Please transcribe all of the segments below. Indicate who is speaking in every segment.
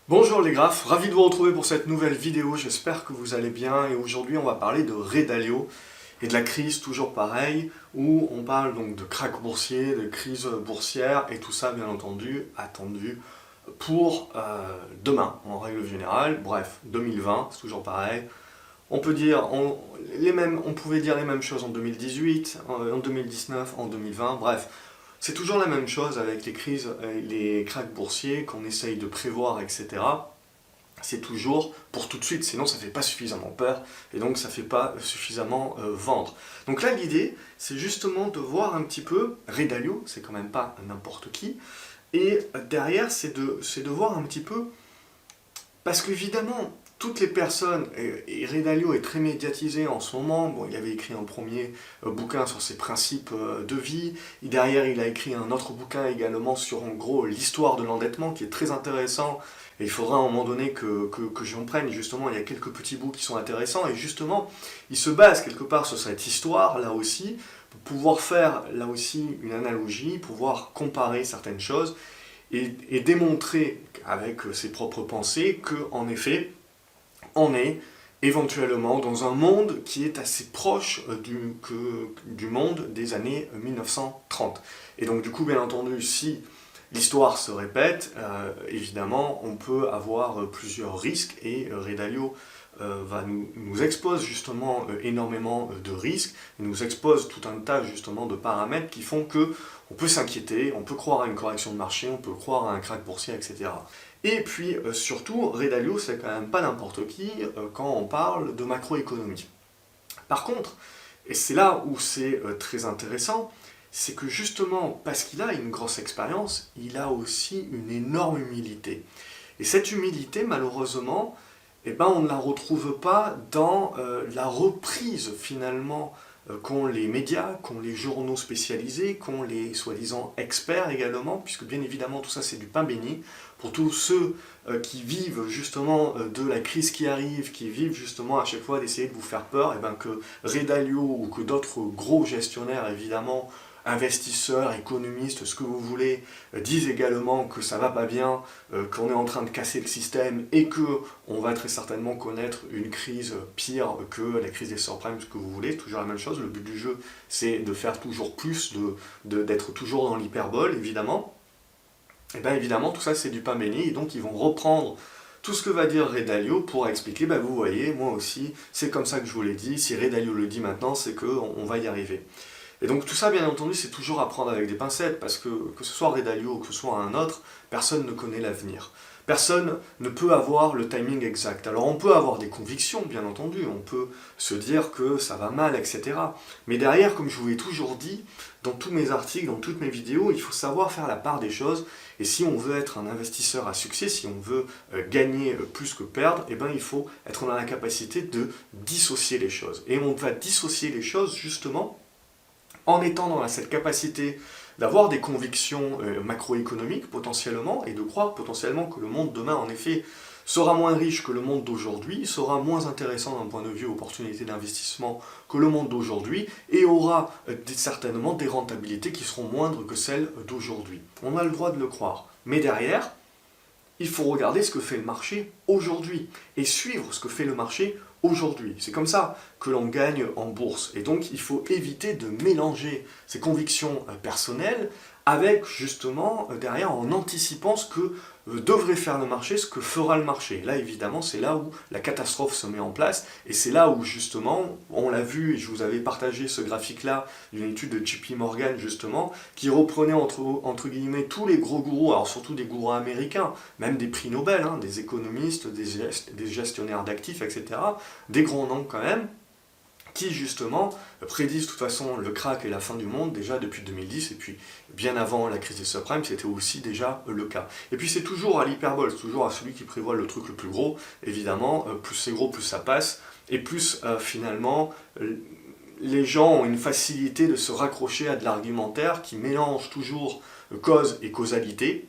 Speaker 1: Bonjour les graphes, ravi de vous retrouver pour cette nouvelle vidéo, j'espère que vous allez bien et aujourd'hui on va parler de Ray Dalio et de la crise toujours pareil où on parle donc de krach boursier, de crise boursière et tout ça bien entendu attendu pour demain en règle générale, bref 2020 c'est toujours pareil. On peut dire on pouvait dire les mêmes choses en 2018, en 2019, en 2020, bref. C'est toujours la même chose avec les crises, les krachs boursiers qu'on essaye de prévoir, etc. C'est toujours pour tout de suite, sinon ça ne fait pas suffisamment peur et donc ça ne fait pas suffisamment vendre. Donc là l'idée, c'est justement de voir un petit peu, Ray Dalio, c'est quand même pas n'importe qui, et derrière c'est de voir un petit peu, parce qu'évidemment, toutes les personnes, et Ray Dalio est très médiatisé en ce moment, bon, il avait écrit un premier bouquin sur ses principes de vie, et derrière il a écrit un autre bouquin également sur en gros l'histoire de l'endettement qui est très intéressant, et il faudra à un moment donné que j'en prenne, justement il y a quelques petits bouts qui sont intéressants, et justement il se base quelque part sur cette histoire là aussi, pour pouvoir faire là aussi une analogie, pouvoir comparer certaines choses, et démontrer avec ses propres pensées que en effet, on est éventuellement dans un monde qui est assez proche du monde des années 1930. Et donc du coup, bien entendu, si l'histoire se répète, évidemment, on peut avoir plusieurs risques, et Ray Dalio nous expose justement énormément de risques, il nous expose tout un tas justement de paramètres qui font que on peut s'inquiéter, on peut croire à une correction de marché, on peut croire à un krach boursier, etc. Et puis surtout, Ray Dalio c'est quand même pas n'importe qui quand on parle de macroéconomie. Par contre, et c'est là où c'est très intéressant, c'est que justement, parce qu'il a une grosse expérience, il a aussi une énorme humilité. Et cette humilité, malheureusement, eh ben, on ne la retrouve pas dans la reprise finalement qu'ont les médias, qu'ont les journaux spécialisés, qu'ont les soi-disant experts également, puisque bien évidemment tout ça c'est du pain béni. Pour tous ceux qui vivent justement de la crise qui arrive, qui vivent justement à chaque fois d'essayer de vous faire peur, et ben que Ray Dalio ou que d'autres gros gestionnaires évidemment, investisseurs, économistes, ce que vous voulez, disent également que ça va pas bien, qu'on est en train de casser le système et que on va très certainement connaître une crise pire que la crise des subprimes, ce que vous voulez, toujours la même chose. Le but du jeu, c'est de faire toujours plus, d'être toujours dans l'hyperbole, évidemment. Et bien évidemment, tout ça c'est du pain béni, et donc ils vont reprendre tout ce que va dire Ray Dalio pour expliquer, ben vous voyez, moi aussi, c'est comme ça que je vous l'ai dit, si Ray Dalio le dit maintenant, c'est qu'on va y arriver. Et donc tout ça, bien entendu, c'est toujours à prendre avec des pincettes, parce que ce soit Ray Dalio ou que ce soit un autre, personne ne connaît l'avenir. Personne ne peut avoir le timing exact. Alors on peut avoir des convictions, bien entendu, on peut se dire que ça va mal, etc. Mais derrière, comme je vous l'ai toujours dit, dans tous mes articles, dans toutes mes vidéos, il faut savoir faire la part des choses. Et si on veut être un investisseur à succès, si on veut gagner plus que perdre, eh ben, il faut être dans la capacité de dissocier les choses. Et on va dissocier les choses justement en étant dans cette capacité d'avoir des convictions macroéconomiques potentiellement, et de croire potentiellement que le monde demain, en effet, sera moins riche que le monde d'aujourd'hui, sera moins intéressant d'un point de vue opportunité d'investissement que le monde d'aujourd'hui, et aura certainement des rentabilités qui seront moindres que celles d'aujourd'hui. On a le droit de le croire. Mais derrière, il faut regarder ce que fait le marché aujourd'hui, et suivre ce que fait le marché aujourd'hui. C'est comme ça que l'on gagne en bourse. Et donc il faut éviter de mélanger ses convictions personnelles avec justement derrière en anticipant ce que devrait faire le marché, ce que fera le marché. Là évidemment c'est là où la catastrophe se met en place, et c'est là où justement, on l'a vu, et je vous avais partagé ce graphique là d'une étude de JP Morgan justement, qui reprenait entre guillemets tous les gros gourous, alors surtout des gourous américains, même des prix Nobel, hein, des économistes, des gestionnaires d'actifs, etc., des grands noms quand même, qui justement prédisent de toute façon le krach et la fin du monde déjà depuis 2010, et puis bien avant la crise des subprimes, c'était aussi déjà le cas. Et puis c'est toujours à l'hyperbole, c'est toujours à celui qui prévoit le truc le plus gros, évidemment, plus c'est gros, plus ça passe, et plus finalement les gens ont une facilité de se raccrocher à de l'argumentaire qui mélange toujours cause et causalité,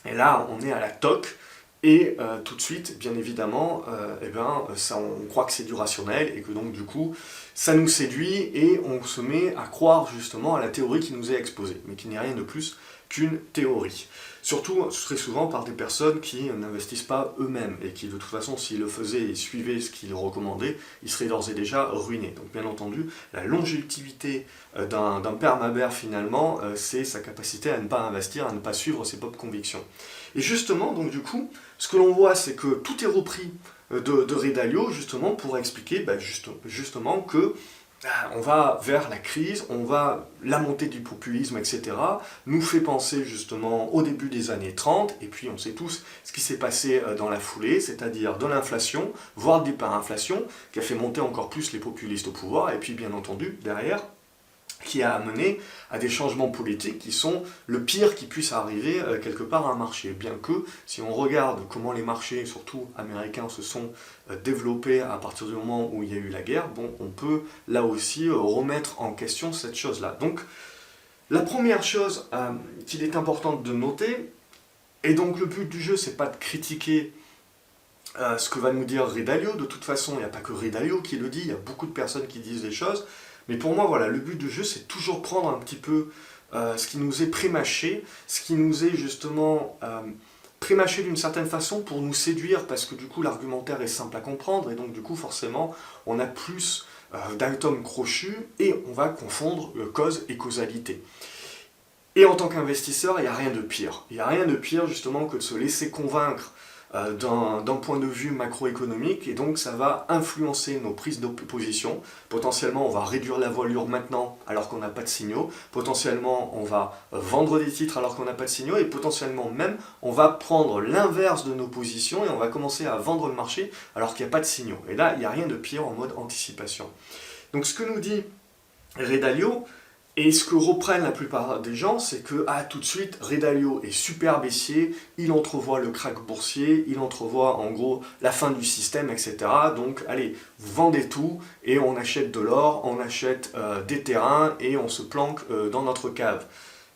Speaker 1: et là on est à la toque. Et tout de suite, bien évidemment, eh ben, ça, on croit que c'est du rationnel, et que donc du coup, ça nous séduit, et on se met à croire justement à la théorie qui nous est exposée, mais qui n'est rien de plus qu'une théorie. Surtout, très souvent par des personnes qui n'investissent pas eux-mêmes et qui, de toute façon, s'ils le faisaient et suivaient ce qu'ils recommandaient, ils seraient d'ores et déjà ruinés. Donc, bien entendu, la longévité d'un père Mabère, finalement, c'est sa capacité à ne pas investir, à ne pas suivre ses propres convictions. Et justement, donc du coup, ce que l'on voit, c'est que tout est repris de Ray Dalio, justement, pour expliquer justement que on va vers la crise, la montée du populisme, etc., nous fait penser justement au début des années 30, et puis on sait tous ce qui s'est passé dans la foulée, c'est-à-dire de l'inflation, voire d'hyperinflation, qui a fait monter encore plus les populistes au pouvoir, et puis bien entendu, derrière, qui a amené à des changements politiques qui sont le pire qui puisse arriver quelque part à un marché. Bien que, si on regarde comment les marchés, surtout américains, se sont développés à partir du moment où il y a eu la guerre, bon, on peut là aussi remettre en question cette chose-là. Donc, la première chose qu'il est important de noter, et donc le but du jeu, c'est pas de critiquer ce que va nous dire Ray Dalio. De toute façon, il n'y a pas que Ray Dalio qui le dit, il y a beaucoup de personnes qui disent des choses. Mais pour moi, voilà, le but du jeu, c'est toujours prendre un petit peu ce qui nous est prémâché, ce qui nous est justement prémâché d'une certaine façon pour nous séduire, parce que du coup, l'argumentaire est simple à comprendre, et donc du coup, forcément, on a plus d'atomes crochus, et on va confondre cause et causalité. Et en tant qu'investisseur, il n'y a rien de pire. Il n'y a rien de pire, justement, que de se laisser convaincre d'un point de vue macroéconomique, et donc ça va influencer nos prises de position. Potentiellement, on va réduire la voilure maintenant alors qu'on n'a pas de signaux. Potentiellement, on va vendre des titres alors qu'on n'a pas de signaux, et potentiellement même, on va prendre l'inverse de nos positions et on va commencer à vendre le marché alors qu'il n'y a pas de signaux. Et là, il n'y a rien de pire en mode anticipation. Donc ce que nous dit Ray Dalio, et ce que reprennent la plupart des gens, c'est que tout de suite, Ray Dalio est super baissier, il entrevoit le krach boursier, il entrevoit en gros la fin du système, etc. Donc allez, vous vendez tout et on achète de l'or, on achète des terrains et on se planque dans notre cave.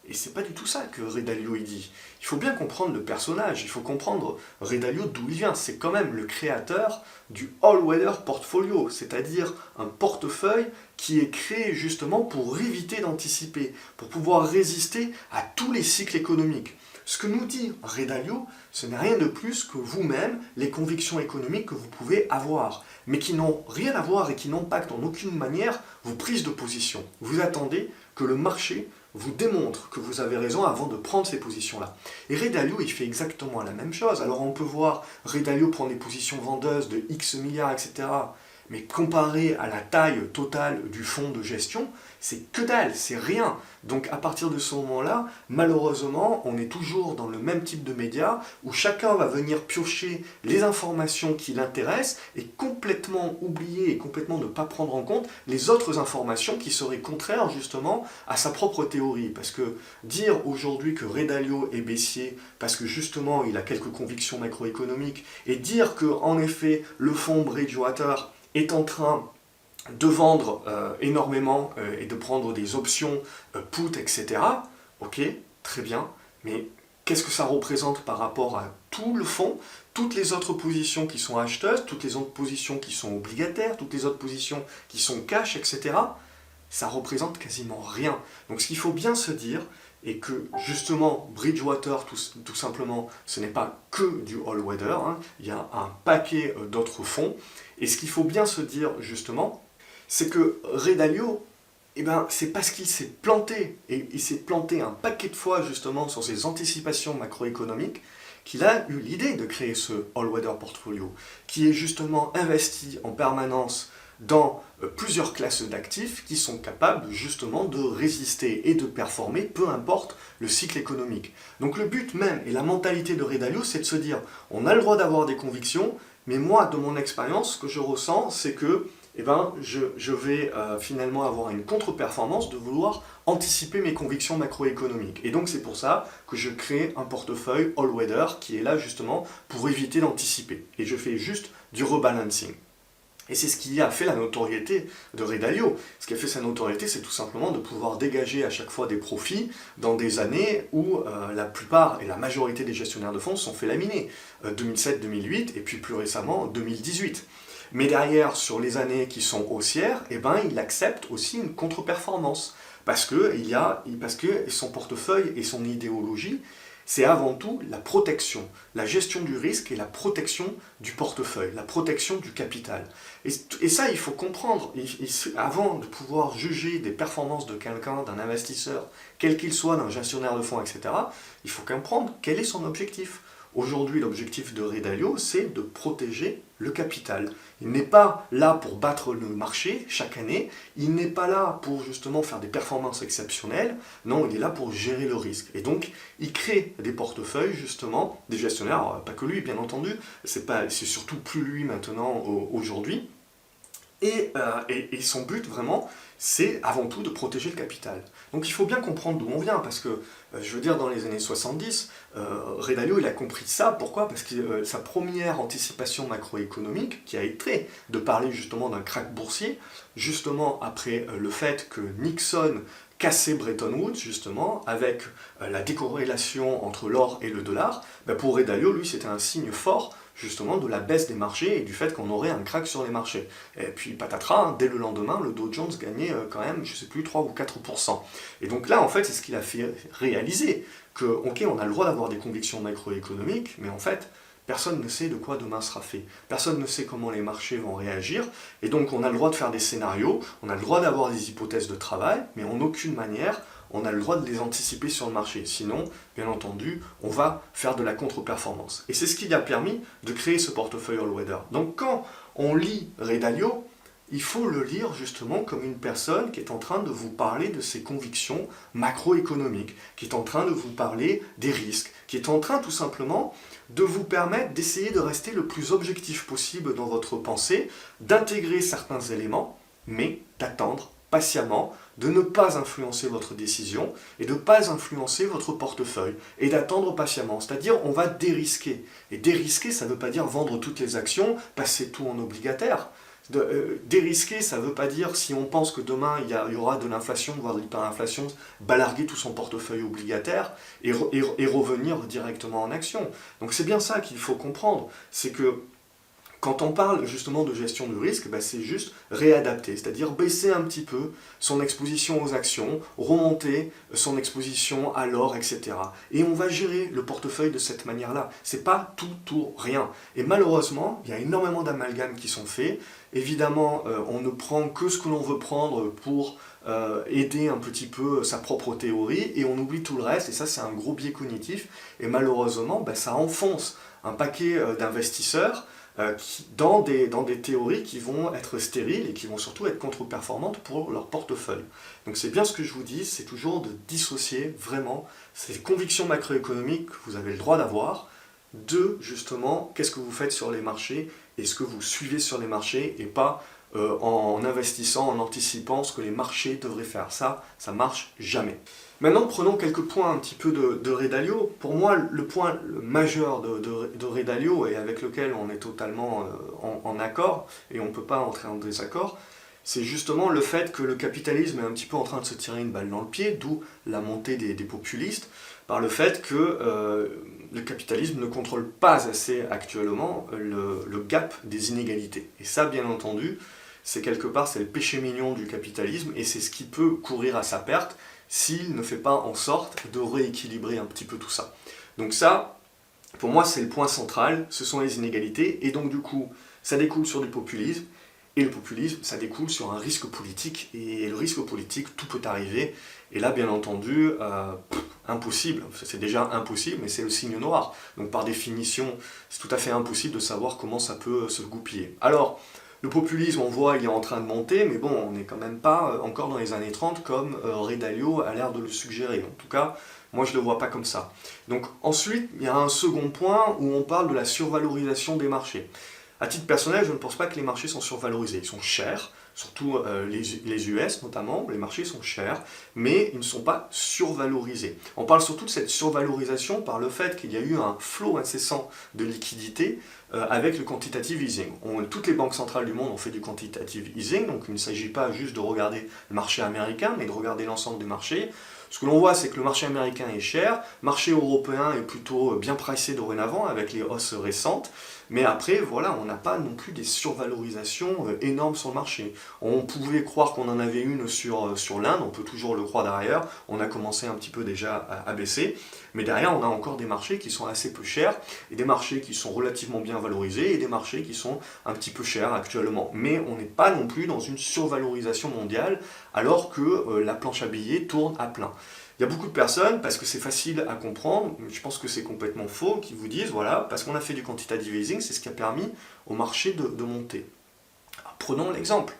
Speaker 1: Et c'est pas du tout ça que Ray Dalio il dit. Il faut bien comprendre le personnage, il faut comprendre Ray Dalio d'où il vient. C'est quand même le créateur du All-Weather Portfolio, c'est-à-dire un portefeuille qui est créé justement pour éviter d'anticiper, pour pouvoir résister à tous les cycles économiques. Ce que nous dit Ray Dalio, ce n'est rien de plus que vous-même, les convictions économiques que vous pouvez avoir, mais qui n'ont rien à voir et qui n'impactent en aucune manière vos prises de position. Vous attendez que le marché vous démontre que vous avez raison avant de prendre ces positions-là. Et Ray Dalio, il fait exactement la même chose. Alors on peut voir Ray Dalio prendre des positions vendeuses de X milliards, etc. Mais comparé à la taille totale du fonds de gestion, c'est que dalle, c'est rien. Donc à partir de ce moment-là, malheureusement, on est toujours dans le même type de médias où chacun va venir piocher les informations qui l'intéressent et complètement oublier et complètement ne pas prendre en compte les autres informations qui seraient contraires justement à sa propre théorie. Parce que dire aujourd'hui que Ray Dalio est baissier parce que justement il a quelques convictions macroéconomiques et dire que en effet le fonds Bridgewater est en train de vendre énormément et de prendre des options put, etc. Ok, très bien, mais qu'est-ce que ça représente par rapport à tout le fonds, toutes les autres positions qui sont acheteuses, toutes les autres positions qui sont obligataires, toutes les autres positions qui sont cash, etc. Ça représente quasiment rien. Donc ce qu'il faut bien se dire, et que justement Bridgewater, tout simplement, ce n'est pas que du all-weather, hein, il y a un paquet d'autres fonds, et ce qu'il faut bien se dire justement, c'est que Ray Dalio, c'est parce qu'il s'est planté, et il s'est planté un paquet de fois justement sur ses anticipations macroéconomiques, qu'il a eu l'idée de créer ce all-weather portfolio, qui est justement investi en permanence dans plusieurs classes d'actifs qui sont capables justement de résister et de performer, peu importe le cycle économique. Donc le but même et la mentalité de Ray Dalio, c'est de se dire, on a le droit d'avoir des convictions, mais moi, de mon expérience, ce que je ressens, c'est que je vais finalement avoir une contre-performance de vouloir anticiper mes convictions macroéconomiques. Et donc c'est pour ça que je crée un portefeuille all-weather qui est là justement pour éviter d'anticiper. Et je fais juste du rebalancing. Et c'est ce qui a fait la notoriété de Ray Dalio. Ce qui a fait sa notoriété, c'est tout simplement de pouvoir dégager à chaque fois des profits dans des années où la plupart et la majorité des gestionnaires de fonds se sont fait laminer. 2007-2008 et puis plus récemment 2018. Mais derrière, sur les années qui sont haussières, il accepte aussi une contre-performance. Parce que son portefeuille et son idéologie, c'est avant tout la protection, la gestion du risque et la protection du portefeuille, la protection du capital. Et ça, il faut comprendre, avant de pouvoir juger des performances de quelqu'un, d'un investisseur, quel qu'il soit, d'un gestionnaire de fonds, etc., il faut comprendre quel est son objectif. Aujourd'hui, l'objectif de Ray Dalio, c'est de protéger le capital. Il n'est pas là pour battre le marché chaque année, il n'est pas là pour justement faire des performances exceptionnelles, non, il est là pour gérer le risque. Et donc, il crée des portefeuilles, justement, des gestionnaires, alors, pas que lui, bien entendu, c'est surtout plus lui maintenant, aujourd'hui, et son but, vraiment, c'est avant tout de protéger le capital. Donc il faut bien comprendre d'où on vient, parce que, je veux dire, dans les années 70, Ray Dalio, il a compris ça. Pourquoi? Parce que sa première anticipation macroéconomique, qui a été de parler justement d'un krach boursier, justement après le fait que Nixon cassait Bretton Woods, justement, avec la décorrélation entre l'or et le dollar, pour Ray Dalio, lui, c'était un signe fort, justement, de la baisse des marchés et du fait qu'on aurait un krach sur les marchés. Et puis, patatras, dès le lendemain, le Dow Jones gagnait quand même, je ne sais plus, 3 ou 4%. Et donc là, en fait, c'est ce qu'il a fait réaliser, que, ok, on a le droit d'avoir des convictions macroéconomiques, mais en fait, personne ne sait de quoi demain sera fait. Personne ne sait comment les marchés vont réagir, et donc on a le droit de faire des scénarios, on a le droit d'avoir des hypothèses de travail, mais en aucune manière, on a le droit de les anticiper sur le marché. Sinon, bien entendu, on va faire de la contre-performance. Et c'est ce qui a permis de créer ce portefeuille all-weather. Donc quand on lit Ray Dalio, il faut le lire justement comme une personne qui est en train de vous parler de ses convictions macroéconomiques, qui est en train de vous parler des risques, qui est en train tout simplement de vous permettre d'essayer de rester le plus objectif possible dans votre pensée, d'intégrer certains éléments, mais d'attendre patiemment, de ne pas influencer votre décision et de ne pas influencer votre portefeuille et d'attendre patiemment. C'est-à-dire, on va dérisquer. Et dérisquer, ça ne veut pas dire vendre toutes les actions, passer tout en obligataire. Dérisquer, ça ne veut pas dire, si on pense que demain il y aura de l'inflation, voire de l'hyperinflation, balarguer tout son portefeuille obligataire et revenir directement en action. Donc c'est bien ça qu'il faut comprendre, c'est que quand on parle justement de gestion de risque, c'est juste réadapter, c'est-à-dire baisser un petit peu son exposition aux actions, remonter son exposition à l'or, etc. Et on va gérer le portefeuille de cette manière-là. C'est pas tout ou rien. Et malheureusement, il y a énormément d'amalgames qui sont faits. Évidemment, on ne prend que ce que l'on veut prendre pour aider un petit peu sa propre théorie, et on oublie tout le reste, et ça c'est un gros biais cognitif, et malheureusement, ça enfonce un paquet d'investisseurs dans des théories qui vont être stériles et qui vont surtout être contre-performantes pour leur portefeuille. Donc c'est bien ce que je vous dis, c'est toujours de dissocier vraiment ces convictions macroéconomiques que vous avez le droit d'avoir de justement qu'est-ce que vous faites sur les marchés et ce que vous suivez sur les marchés, et pas en investissant, en anticipant ce que les marchés devraient faire. Ça marche jamais. Maintenant, prenons quelques points un petit peu de Ray Dalio. Pour moi, le point majeur de Ray Dalio, et avec lequel on est totalement en accord, et on ne peut pas entrer en désaccord, c'est justement le fait que le capitalisme est un petit peu en train de se tirer une balle dans le pied, d'où la montée des populistes, par le fait que le capitalisme ne contrôle pas assez actuellement le gap des inégalités. Et ça, bien entendu, c'est quelque part, c'est le péché mignon du capitalisme, et c'est ce qui peut courir à sa perte s'il ne fait pas en sorte de rééquilibrer un petit peu tout ça. Donc ça, pour moi, c'est le point central, ce sont les inégalités, et donc du coup, ça découle sur du populisme, et le populisme, ça découle sur un risque politique, et le risque politique, tout peut arriver, et là, bien entendu, impossible, c'est déjà impossible, mais c'est le signe noir, donc par définition, c'est tout à fait impossible de savoir comment ça peut se goupiller. Alors, le populisme, on voit, il est en train de monter, mais bon, on n'est quand même pas encore dans les années 30 comme Ray Dalio a l'air de le suggérer. En tout cas, moi je ne le vois pas comme ça. Donc ensuite, il y a un second point où on parle de la survalorisation des marchés. À titre personnel, je ne pense pas que les marchés sont survalorisés. Ils sont chers, surtout les US notamment, les marchés sont chers, mais ils ne sont pas survalorisés. On parle surtout de cette survalorisation par le fait qu'il y a eu un flot incessant de liquidités avec le quantitative easing. Toutes les banques centrales du monde ont fait du quantitative easing, donc il ne s'agit pas juste de regarder le marché américain, mais de regarder l'ensemble du marché. Ce que l'on voit, c'est que le marché américain est cher, le marché européen est plutôt bien pricé dorénavant avec les hausses récentes, mais après, voilà, on n'a pas non plus des survalorisations énormes sur le marché. On pouvait croire qu'on en avait une sur l'Inde, on peut toujours le croire derrière, on a commencé un petit peu déjà à baisser, mais derrière, on a encore des marchés qui sont assez peu chers, et des marchés qui sont relativement bien valorisés, et des marchés qui sont un petit peu chers actuellement. Mais on n'est pas non plus dans une survalorisation mondiale, alors que la planche à billets tourne à plein. Il y a beaucoup de personnes, parce que c'est facile à comprendre, je pense que c'est complètement faux, qui vous disent, voilà, parce qu'on a fait du quantitative easing, c'est ce qui a permis au marché de monter. Alors, prenons l'exemple.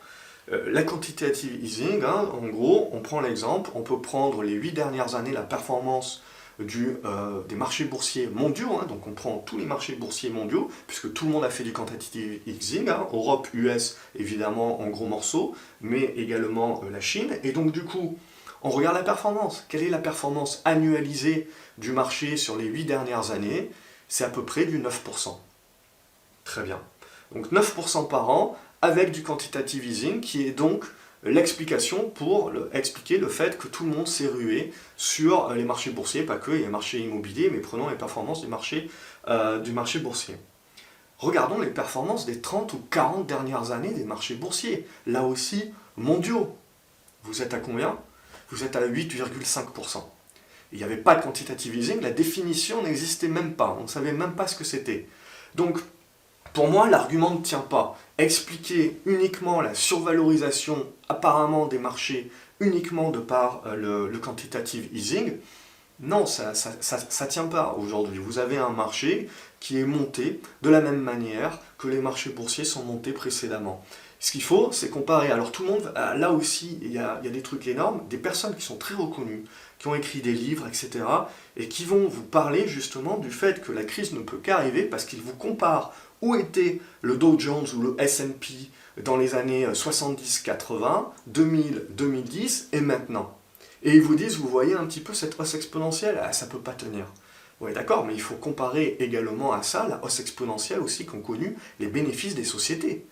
Speaker 1: La quantitative easing, hein, en gros, on prend l'exemple, on peut prendre les 8 dernières années, la performance des marchés boursiers mondiaux, hein, donc on prend tous les marchés boursiers mondiaux, puisque tout le monde a fait du quantitative easing, hein, Europe, US, évidemment en gros morceaux, mais également la Chine, et donc du coup, on regarde la performance. Quelle est la performance annualisée du marché sur les 8 dernières années? C'est à peu près du 9%. Très bien. Donc 9% par an avec du quantitative easing qui est donc l'explication pour expliquer le fait que tout le monde s'est rué sur les marchés boursiers, pas que, il y a les marchés immobiliers, mais prenons les performances du marché boursier. Regardons les performances des 30 ou 40 dernières années des marchés boursiers, là aussi mondiaux. Vous êtes à combien? Vous êtes à 8,5%. Il n'y avait pas de quantitative easing, la définition n'existait même pas, on ne savait même pas ce que c'était. Donc, pour moi, l'argument ne tient pas. Expliquer uniquement la survalorisation apparemment des marchés uniquement de par le quantitative easing, non, ça tient pas aujourd'hui. Vous avez un marché qui est monté de la même manière que les marchés boursiers sont montés précédemment. Ce qu'il faut, c'est comparer. Alors tout le monde, là aussi, il y a des trucs énormes, des personnes qui sont très reconnues, qui ont écrit des livres, etc., et qui vont vous parler justement du fait que la crise ne peut qu'arriver parce qu'ils vous comparent où était le Dow Jones ou le S&P dans les années 70, 80, 2000, 2010 et maintenant. Et ils vous disent, vous voyez un petit peu cette hausse exponentielle, ah, ça ne peut pas tenir. Oui, d'accord, mais il faut comparer également à ça la hausse exponentielle aussi qu'ont connu les bénéfices des sociétés.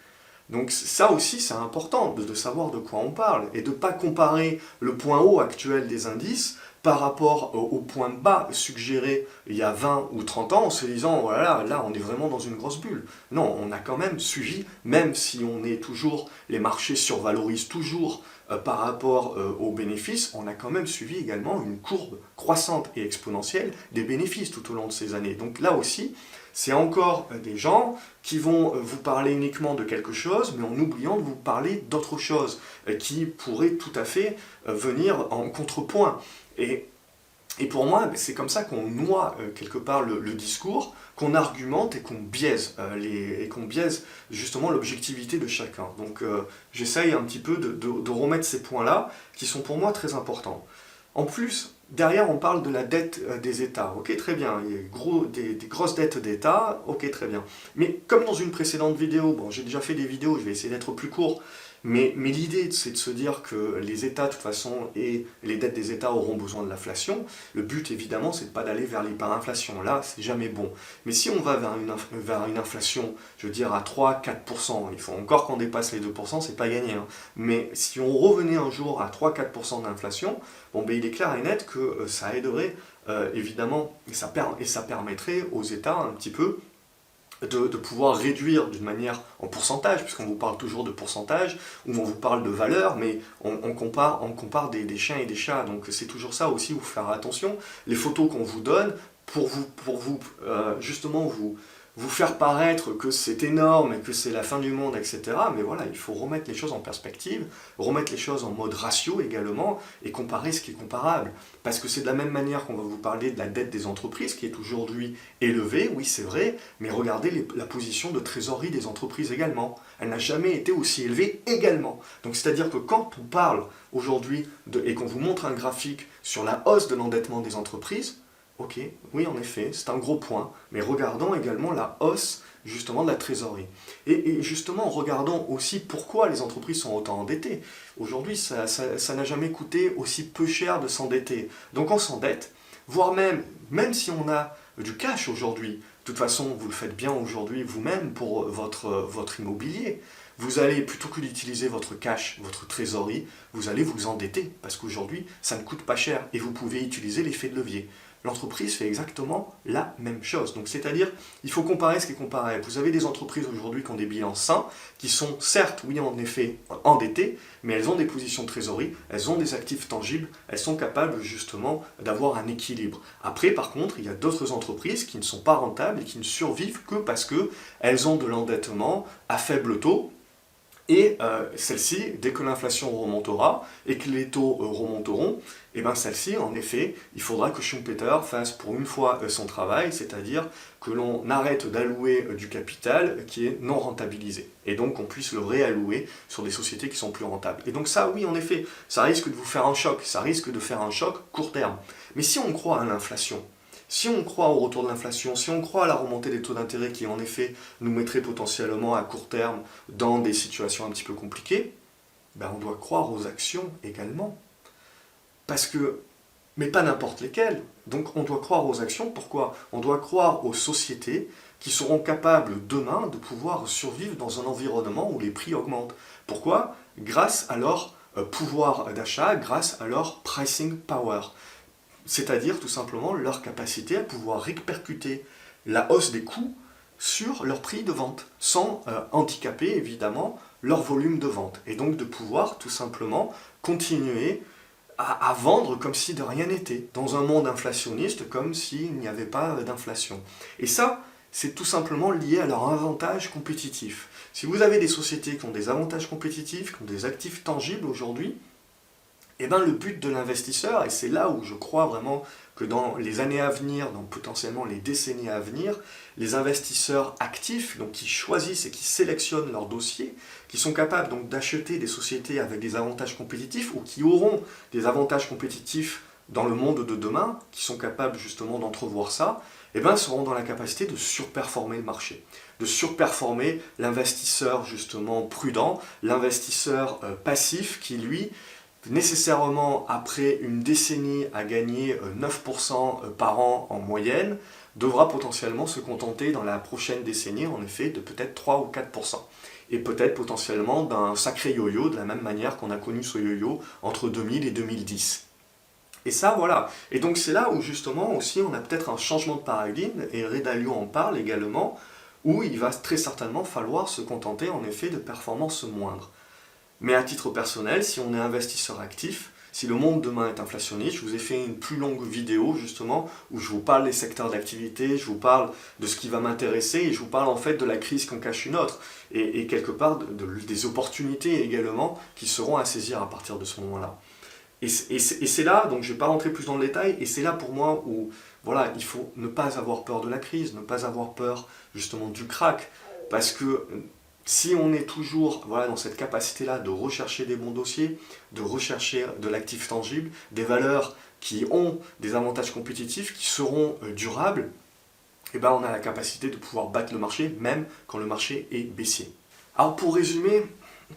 Speaker 1: Donc ça aussi, c'est important de savoir de quoi on parle et de ne pas comparer le point haut actuel des indices par rapport au point bas suggéré il y a 20 ou 30 ans en se disant « voilà, là on est vraiment dans une grosse bulle ». Non, on a quand même suivi, même si on est toujours, les marchés survalorisent toujours par rapport aux bénéfices, on a quand même suivi également une courbe croissante et exponentielle des bénéfices tout au long de ces années. Donc là aussi, c'est encore des gens qui vont vous parler uniquement de quelque chose, mais en oubliant de vous parler d'autre chose, qui pourrait tout à fait venir en contrepoint. Et pour moi, c'est comme ça qu'on noie quelque part le discours, qu'on argumente et qu'on biaise, justement l'objectivité de chacun. Donc j'essaye un petit peu de remettre ces points-là, qui sont pour moi très importants. En plus, derrière, on parle de la dette des États. Ok, très bien, il y a des grosses dettes d'État, ok, très bien. Mais comme dans une précédente vidéo, bon, j'ai déjà fait des vidéos, je vais essayer d'être plus court, mais l'idée, c'est de se dire que les États, de toute façon, et les dettes des États auront besoin de l'inflation. Le but, évidemment, c'est de ne pas d'aller vers l'hyperinflation. Là, c'est jamais bon. Mais si on va vers une inflation, je veux dire, à 3-4%, il faut encore qu'on dépasse les 2%, c'est pas gagné. Hein. Mais si on revenait un jour à 3-4% d'inflation, bon, ben, il est clair et net que ça aiderait, évidemment, et ça permettrait aux États un petit peu de pouvoir réduire d'une manière en pourcentage, puisqu'on vous parle toujours de pourcentage, ou on vous parle de valeur, mais on compare des chiens et des chats, donc c'est toujours ça aussi, vous faire attention. Les photos qu'on vous donne, pour vous justement vous faire paraître que c'est énorme et que c'est la fin du monde, etc. Mais voilà, il faut remettre les choses en perspective, remettre les choses en mode ratio également, et comparer ce qui est comparable. Parce que c'est de la même manière qu'on va vous parler de la dette des entreprises, qui est aujourd'hui élevée, oui c'est vrai, mais regardez la position de trésorerie des entreprises également. Elle n'a jamais été aussi élevée également. Donc c'est-à-dire que quand on parle aujourd'hui, et qu'on vous montre un graphique sur la hausse de l'endettement des entreprises, ok, oui en effet, c'est un gros point, mais regardons également la hausse justement de la trésorerie. Et justement, regardons aussi pourquoi les entreprises sont autant endettées. Aujourd'hui, ça n'a jamais coûté aussi peu cher de s'endetter. Donc on s'endette, voire même si on a du cash aujourd'hui, De toute façon, vous le faites bien aujourd'hui vous-même pour votre immobilier. Vous allez, plutôt que d'utiliser votre cash, votre trésorerie, vous allez vous endetter, parce qu'aujourd'hui, ça ne coûte pas cher, et vous pouvez utiliser l'effet de levier. L'entreprise fait exactement la même chose. Donc c'est-à-dire, il faut comparer ce qui est comparable. Vous avez des entreprises aujourd'hui qui ont des bilans sains, qui sont certes, oui en effet, endettées, mais elles ont des positions de trésorerie, elles ont des actifs tangibles, elles sont capables justement d'avoir un équilibre. Après, par contre, il y a d'autres entreprises qui ne sont pas rentables et qui ne survivent que parce qu'elles ont de l'endettement à faible taux. Et celle-ci, dès que l'inflation remontera et que les taux remonteront, et bien celle-ci, en effet, il faudra que Schumpeter fasse pour une fois son travail, c'est-à-dire que l'on arrête d'allouer du capital qui est non rentabilisé, et donc qu'on puisse le réallouer sur des sociétés qui sont plus rentables. Et donc ça, oui, en effet, ça risque de vous faire un choc, ça risque de faire un choc court terme. Mais si on croit à l'inflation, si on croit au retour de l'inflation, si on croit à la remontée des taux d'intérêt qui en effet nous mettrait potentiellement à court terme dans des situations un petit peu compliquées, ben on doit croire aux actions également. Parce que, mais pas n'importe lesquelles. Donc on doit croire aux actions, pourquoi? On doit croire aux sociétés qui seront capables demain de pouvoir survivre dans un environnement où les prix augmentent. Pourquoi? Grâce à leur pouvoir d'achat, grâce à leur pricing power. C'est-à-dire tout simplement leur capacité à pouvoir répercuter la hausse des coûts sur leur prix de vente, sans handicaper évidemment leur volume de vente. Et donc de pouvoir tout simplement continuer à vendre comme si de rien n'était, dans un monde inflationniste comme s'il n'y avait pas d'inflation. Et ça, c'est tout simplement lié à leur avantage compétitif. Si vous avez des sociétés qui ont des avantages compétitifs, qui ont des actifs tangibles aujourd'hui, eh bien, le but de l'investisseur, et c'est là où je crois vraiment que dans les années à venir, dans potentiellement les décennies à venir, les investisseurs actifs, donc qui choisissent et qui sélectionnent leurs dossiers, qui sont capables donc d'acheter des sociétés avec des avantages compétitifs ou qui auront des avantages compétitifs dans le monde de demain, qui sont capables justement d'entrevoir ça, eh bien, seront dans la capacité de surperformer le marché, de surperformer l'investisseur justement prudent, l'investisseur passif qui lui nécessairement après une décennie à gagner 9% par an en moyenne, devra potentiellement se contenter dans la prochaine décennie en effet de peut-être 3 ou 4%. Et peut-être potentiellement d'un sacré yo-yo de la même manière qu'on a connu ce yo-yo entre 2000 et 2010. Et ça, voilà. Et donc c'est là où justement aussi on a peut-être un changement de paradigme, et Ray Dalio en parle également, où il va très certainement falloir se contenter en effet de performances moindres. Mais à titre personnel, si on est investisseur actif, si le monde demain est inflationniste, je vous ai fait une plus longue vidéo justement où je vous parle des secteurs d'activité, je vous parle de ce qui va m'intéresser et je vous parle en fait de la crise qu'en cache une autre et quelque part des opportunités également qui seront à saisir à partir de ce moment-là. Et c'est là, donc je ne vais pas rentrer plus dans le détail, et c'est là pour moi où voilà, il faut ne pas avoir peur de la crise, ne pas avoir peur justement du krach, parce que si on est toujours voilà, dans cette capacité-là de rechercher des bons dossiers, de rechercher de l'actif tangible, des valeurs qui ont des avantages compétitifs, qui seront durables, eh ben on a la capacité de pouvoir battre le marché, même quand le marché est baissier. Alors pour résumer,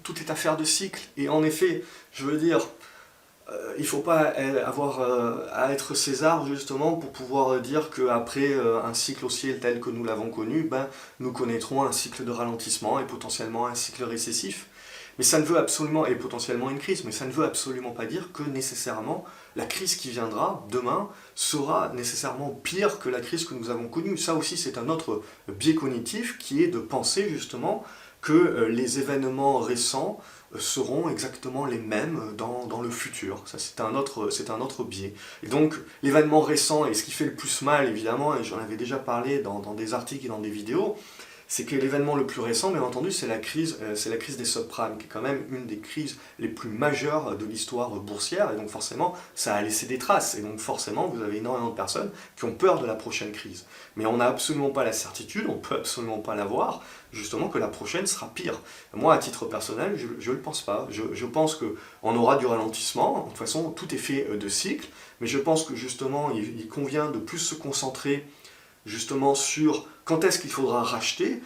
Speaker 1: tout est affaire de cycle, et en effet, je veux dire, il ne faut pas avoir à être César justement pour pouvoir dire qu'après un cycle haussier tel que nous l'avons connu, ben, nous connaîtrons un cycle de ralentissement et potentiellement un cycle récessif. Mais ça ne veut absolument, et potentiellement une crise, mais ça ne veut absolument pas dire que nécessairement la crise qui viendra demain sera nécessairement pire que la crise que nous avons connue. Ça aussi c'est un autre biais cognitif qui est de penser justement que les événements récents seront exactement les mêmes dans le futur. Ça, c'est un autre biais. Et donc, l'événement récent, et ce qui fait le plus mal, évidemment, et j'en avais déjà parlé dans des articles et dans des vidéos, c'est que l'événement le plus récent, bien entendu, c'est la crise des subprimes, qui est quand même une des crises les plus majeures de l'histoire boursière, et donc forcément, ça a laissé des traces, et donc forcément, vous avez énormément de personnes qui ont peur de la prochaine crise. Mais on n'a absolument pas la certitude, on ne peut absolument pas l'avoir, justement que la prochaine sera pire. Moi, à titre personnel, je ne le pense pas. Je pense qu'on aura du ralentissement, de toute façon, tout est fait de cycles, mais je pense que justement, il convient de plus se concentrer justement sur quand est-ce qu'il faudra racheter,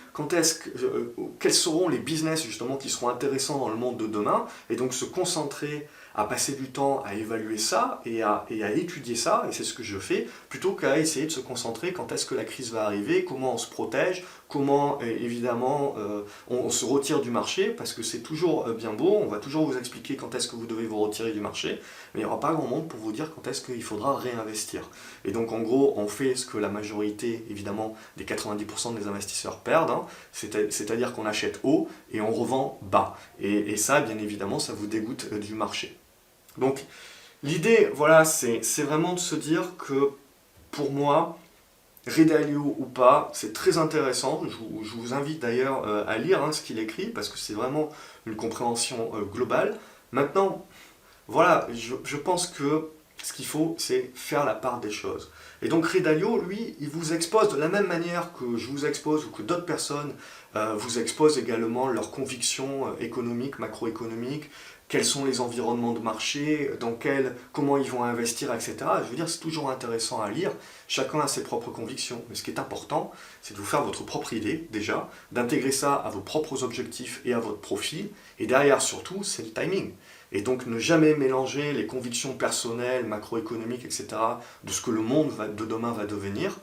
Speaker 1: quels seront les business justement qui seront intéressants dans le monde de demain, et donc se concentrer à passer du temps à évaluer ça et à étudier ça, et c'est ce que je fais, plutôt qu'à essayer de se concentrer quand est-ce que la crise va arriver, comment on se protège, comment évidemment on se retire du marché, parce que c'est toujours bien beau, on va toujours vous expliquer quand est-ce que vous devez vous retirer du marché, mais il n'y aura pas grand monde pour vous dire quand est-ce qu'il faudra réinvestir. Et donc en gros, on fait ce que la majorité, évidemment, des 90% des investisseurs perdent, hein, c'est-à-dire qu'on achète haut et on revend bas. Et ça, bien évidemment, ça vous dégoûte du marché. Donc l'idée, voilà, c'est vraiment de se dire que pour moi, Ray Dalio ou pas, c'est très intéressant. Je vous invite d'ailleurs à lire ce qu'il écrit, parce que c'est vraiment une compréhension globale. Maintenant, voilà, je pense que ce qu'il faut, c'est faire la part des choses. Et donc Ray Dalio, lui, il vous expose de la même manière que je vous expose, ou que d'autres personnes vous exposent également leurs convictions économiques, macroéconomiques, quels sont les environnements de marché, comment ils vont investir, etc. Je veux dire, c'est toujours intéressant à lire. Chacun a ses propres convictions. Mais ce qui est important, c'est de vous faire votre propre idée, déjà, d'intégrer ça à vos propres objectifs et à votre profil. Et derrière, surtout, c'est le timing. Et donc, ne jamais mélanger les convictions personnelles, macroéconomiques, etc., de ce que le monde de demain va devenir,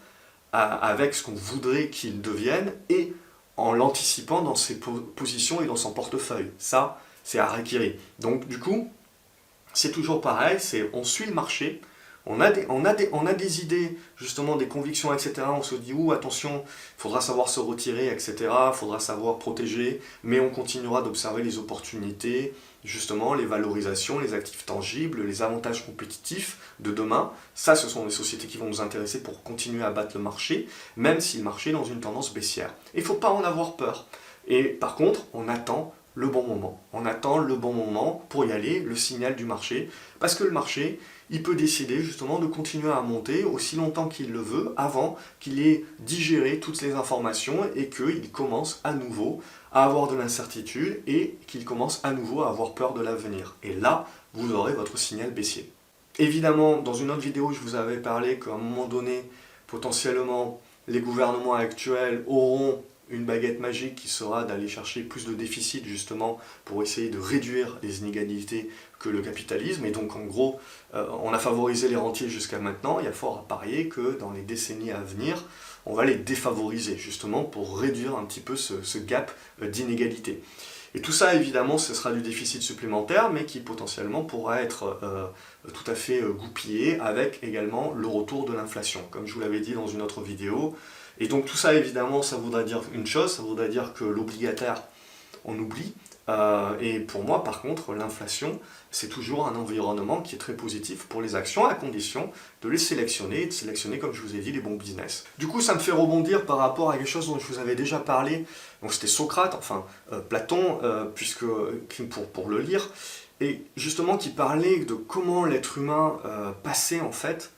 Speaker 1: avec ce qu'on voudrait qu'il devienne, et en l'anticipant dans ses positions et dans son portefeuille. Ça, c'est Harakiri. Donc du coup, c'est toujours pareil, on suit le marché, on a des idées, justement des convictions, etc. On se dit, attention, il faudra savoir se retirer, etc. Il faudra savoir protéger, mais on continuera d'observer les opportunités, justement les valorisations, les actifs tangibles, les avantages compétitifs de demain. Ça, ce sont les sociétés qui vont nous intéresser pour continuer à battre le marché, même si le marché est dans une tendance baissière. Il ne faut pas en avoir peur. Et par contre, on attend le bon moment. On attend le bon moment pour y aller, le signal du marché, parce que le marché, il peut décider justement de continuer à monter aussi longtemps qu'il le veut, avant qu'il ait digéré toutes les informations et qu'il commence à nouveau à avoir de l'incertitude et qu'il commence à nouveau à avoir peur de l'avenir. Et là, vous aurez votre signal baissier. Évidemment, dans une autre vidéo, je vous avais parlé qu'à un moment donné, potentiellement, les gouvernements actuels auront une baguette magique qui sera d'aller chercher plus de déficit justement pour essayer de réduire les inégalités que le capitalisme. Et donc en gros, on a favorisé les rentiers jusqu'à maintenant, il y a fort à parier que dans les décennies à venir, on va les défavoriser justement pour réduire un petit peu ce gap d'inégalité. Et tout ça, évidemment, ce sera du déficit supplémentaire, mais qui potentiellement pourra être tout à fait goupillé avec également le retour de l'inflation, comme je vous l'avais dit dans une autre vidéo. Et donc tout ça, évidemment, ça voudrait dire une chose, ça voudrait dire que l'obligataire, on oublie. Et pour moi, par contre, l'inflation, c'est toujours un environnement qui est très positif pour les actions, à condition de les sélectionner, et de sélectionner, comme je vous ai dit, les bons business. Du coup, ça me fait rebondir par rapport à quelque chose dont je vous avais déjà parlé. Donc c'était Socrate, enfin Platon, pour le lire, et justement qui parlait de comment l'être humain passait en fait,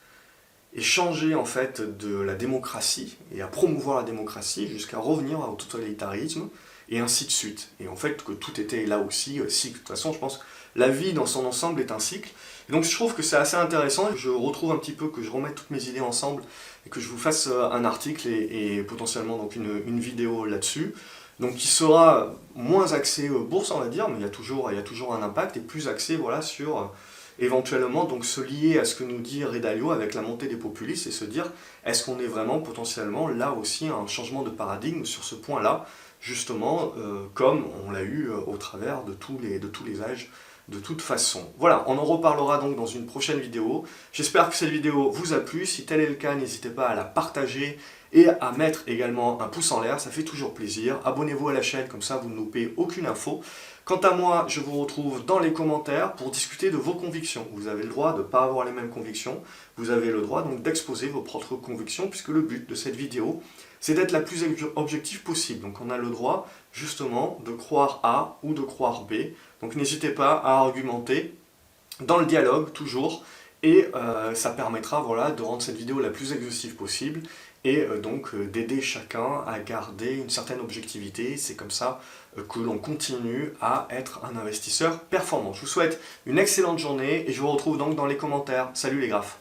Speaker 1: et changer en fait de la démocratie, et à promouvoir la démocratie, jusqu'à revenir au totalitarisme, et ainsi de suite. Et en fait, que tout était là aussi cycle. De toute façon, je pense que la vie dans son ensemble est un cycle. Et donc je trouve que c'est assez intéressant. Je retrouve un petit peu, que je remette toutes mes idées ensemble, et que je vous fasse un article et potentiellement donc une vidéo là-dessus. Donc qui sera moins axé bourse, on va dire, mais il y a toujours un impact, et plus axé voilà, sur éventuellement donc se lier à ce que nous dit Ray Dalio avec la montée des populistes, et se dire, est-ce qu'on est vraiment potentiellement là aussi un changement de paradigme sur ce point-là, justement, comme on l'a eu au travers de tous les âges, de toute façon. Voilà, on en reparlera donc dans une prochaine vidéo. J'espère que cette vidéo vous a plu. Si tel est le cas, n'hésitez pas à la partager et à mettre également un pouce en l'air, ça fait toujours plaisir. Abonnez-vous à la chaîne, comme ça vous ne loupez aucune info. Quant à moi, je vous retrouve dans les commentaires pour discuter de vos convictions. Vous avez le droit de ne pas avoir les mêmes convictions, vous avez le droit donc d'exposer vos propres convictions, puisque le but de cette vidéo, c'est d'être la plus objective possible. Donc on a le droit justement de croire A ou de croire B. Donc n'hésitez pas à argumenter dans le dialogue toujours, et ça permettra voilà, de rendre cette vidéo la plus exhaustive possible, et donc d'aider chacun à garder une certaine objectivité. C'est comme ça que l'on continue à être un investisseur performant. Je vous souhaite une excellente journée, et je vous retrouve donc dans les commentaires. Salut les graphes!